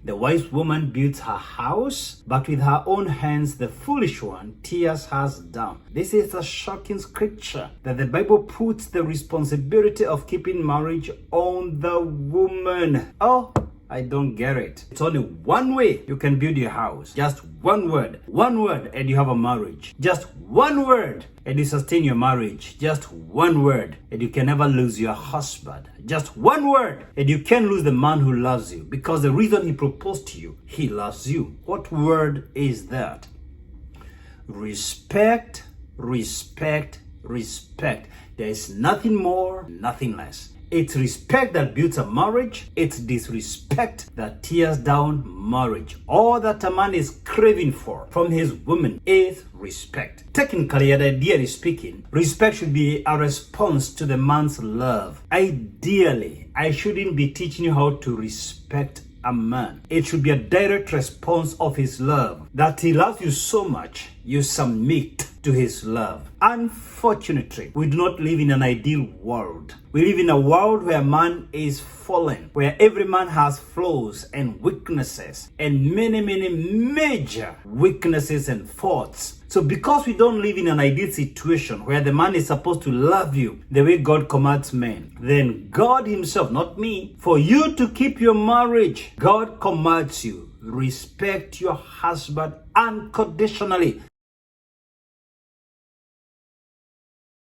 The wise woman builds her house, but with her own hands the foolish one tears hers down. This is a shocking scripture that the Bible puts the responsibility of keeping marriage on the woman. Oh, I don't get it. It's only one way you can build your house. Just one word. One word and you have a marriage. Just one word and you sustain your marriage. Just one word and you can never lose your husband. Just one word and you can't lose the man who loves you, because the reason he proposed to you, he loves you. What word is that? Respect, respect, respect. There is nothing more, nothing less. It's respect that builds a marriage. It's disrespect that tears down marriage. All that a man is craving for from his woman is respect. Technically and ideally speaking, respect should be a response to the man's love. Ideally, I shouldn't be teaching you how to respect a man. It should be a direct response of his love. That he loves you so much, you submit to his love. Unfortunately, we do not live in an ideal world. We live in a world where man is fallen, where every man has flaws and weaknesses, and many major weaknesses and faults. So because we don't live in an ideal situation where the man is supposed to love you the way God commands men, then God himself, not me, for you to keep your marriage, God commands you, respect your husband unconditionally.